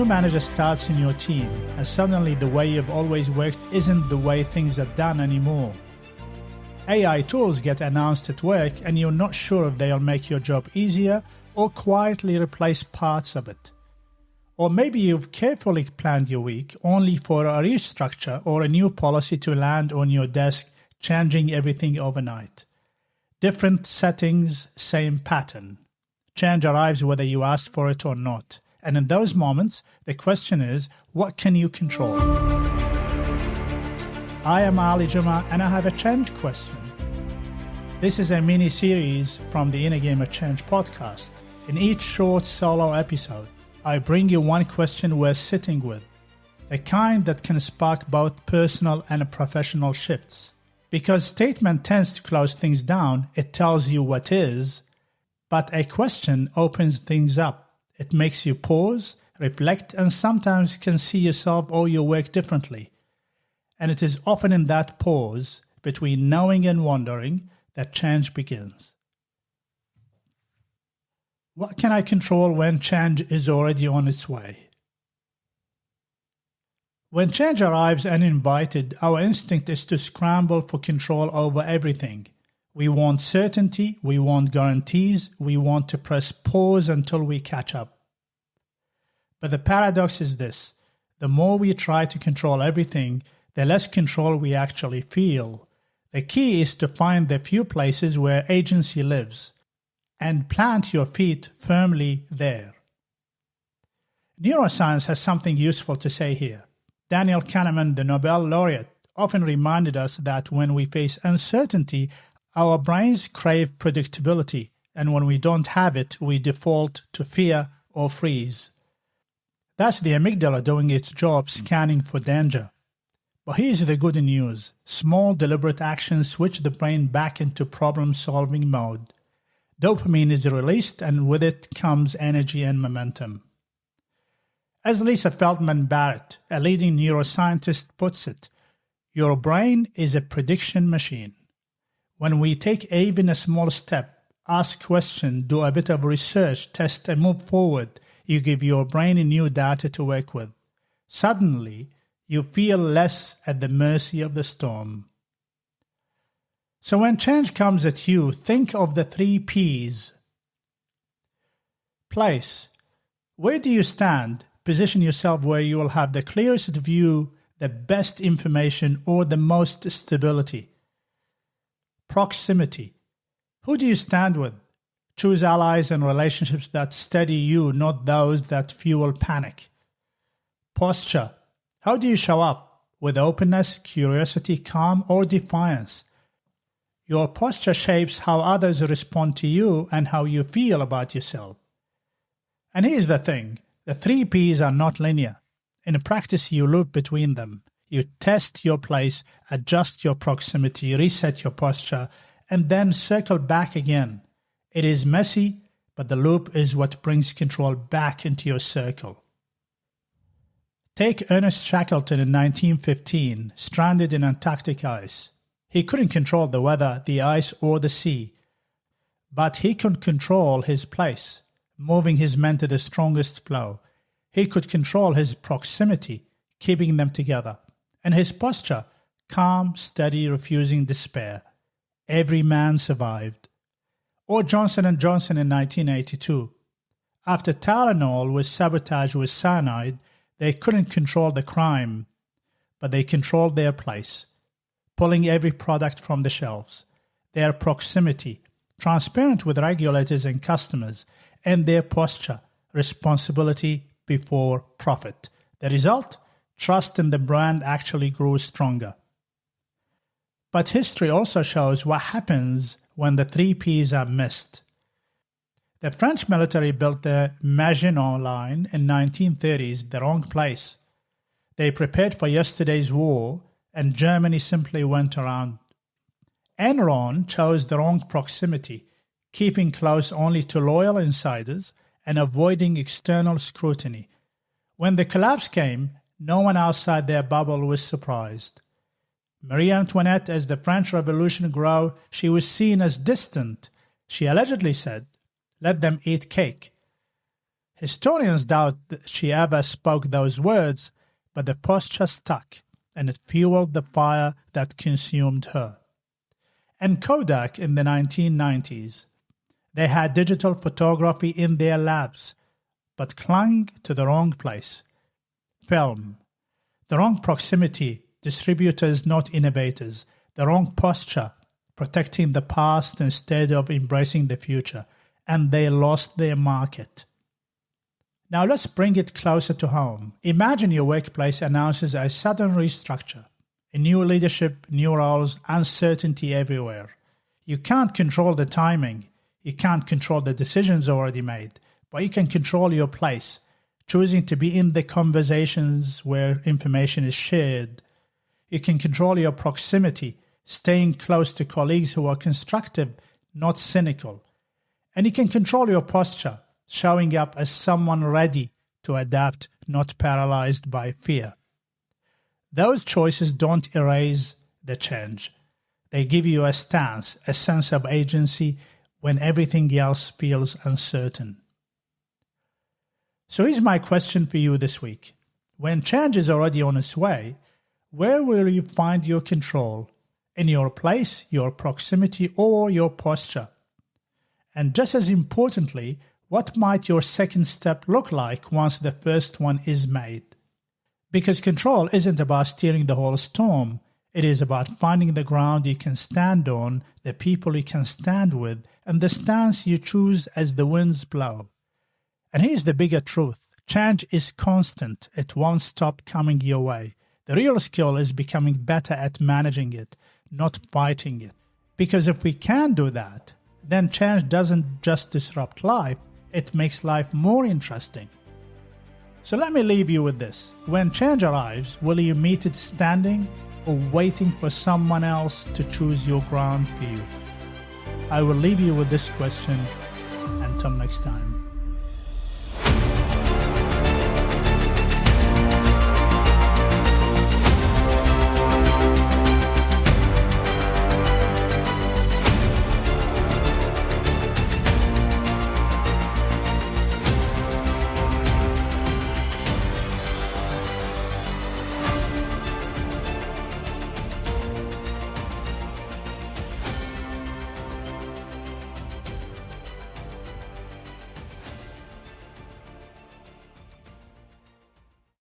new manager starts in your team, and suddenly the way you've always worked isn't the way things are done anymore. AI tools get announced at work, and you're not sure if they'll make your job easier or quietly replace parts of it. Or maybe you've carefully planned your week only for a restructure or a new policy to land on your desk, changing everything overnight. Different settings, same pattern. Change arrives whether you asked for it or not. And in those moments, the question is, what can you control? I am Ali Juma, and I have a change question. This is a mini-series from the Inner Game of Change podcast. In each short solo episode, I bring you one question worth sitting with, the kind that can spark both personal and professional shifts. Because statement tends to close things down, it tells you what is, but a question opens things up. It makes you pause, reflect, and sometimes can see yourself or your work differently. And it is often in that pause between knowing and wondering that change begins. What can I control when change is already on its way? When change arrives uninvited, our instinct is to scramble for control over everything. We want certainty, we want guarantees, we want to press pause until we catch up. But the paradox is this: the more we try to control everything, the less control we actually feel. The key is to find the few places where agency lives and plant your feet firmly there. Neuroscience has something useful to say here. Daniel Kahneman, the Nobel laureate, often reminded us that when we face uncertainty, our brains crave predictability, and when we don't have it, we default to fear or freeze. That's the amygdala doing its job scanning for danger. But here's the good news. Small deliberate actions switch the brain back into problem-solving mode. Dopamine is released, and with it comes energy and momentum. As Lisa Feldman Barrett, a leading neuroscientist, puts it, your brain is a prediction machine. When we take even a small step, ask questions, do a bit of research, test and move forward, you give your brain new data to work with. Suddenly, you feel less at the mercy of the storm. So when change comes at you, think of the 3 Ps. Place. Where do you stand? Position yourself where you will have the clearest view, the best information, or the most stability. Proximity. Who do you stand with? Choose allies and relationships that steady you, not those that fuel panic. Posture. How do you show up? With openness, curiosity, calm, or defiance? Your posture shapes how others respond to you and how you feel about yourself. And here's the thing. The 3 Ps are not linear. In practice, you loop between them. You test your place, adjust your proximity, reset your posture, and then circle back again. It is messy, but the loop is what brings control back into your circle. Take Ernest Shackleton in 1915, stranded in Antarctic ice. He couldn't control the weather, the ice, or the sea, but he could control his place, moving his men to the strongest flow. He could control his proximity, keeping them together, and his posture, calm, steady, refusing despair. Every man survived. Or Johnson & Johnson in 1982. After Tylenol was sabotaged with cyanide, they couldn't control the crime, but they controlled their place, pulling every product from the shelves, their proximity, transparent with regulators and customers, and their posture, responsibility before profit. The result? Trust in the brand actually grew stronger. But history also shows what happens when the 3 Ps are missed. The French military built the Maginot Line in 1930s, the wrong place. They prepared for yesterday's war, and Germany simply went around. Enron chose the wrong proximity, keeping close only to loyal insiders and avoiding external scrutiny. When the collapse came, no one outside their bubble was surprised. Marie Antoinette, as the French Revolution grew, she was seen as distant. She allegedly said, "Let them eat cake." Historians doubt that she ever spoke those words, but the posture stuck, and it fueled the fire that consumed her. And Kodak in the 1990s, they had digital photography in their labs, but clung to the wrong place. Film. The wrong proximity, distributors not innovators. The wrong posture, protecting the past instead of embracing the future. And they lost their market. Now let's bring it closer to home. Imagine your workplace announces a sudden restructure. A new leadership, new roles, uncertainty everywhere. You can't control the timing. You can't control the decisions already made, but you can control your place, choosing to be in the conversations where information is shared. You can control your proximity, staying close to colleagues who are constructive, not cynical. And you can control your posture, showing up as someone ready to adapt, not paralyzed by fear. Those choices don't erase the change. They give you a stance, a sense of agency when everything else feels uncertain. So here's my question for you this week. When change is already on its way, where will you find your control? In your place, your proximity, or your posture? And just as importantly, what might your second step look like once the first one is made? Because control isn't about steering the whole storm. It is about finding the ground you can stand on, the people you can stand with, and the stance you choose as the winds blow. And here's the bigger truth. Change is constant. It won't stop coming your way. The real skill is becoming better at managing it, not fighting it. Because if we can do that, then change doesn't just disrupt life, it makes life more interesting. So let me leave you with this. When change arrives, will you meet it standing or waiting for someone else to choose your ground for you? I will leave you with this question. Until next time.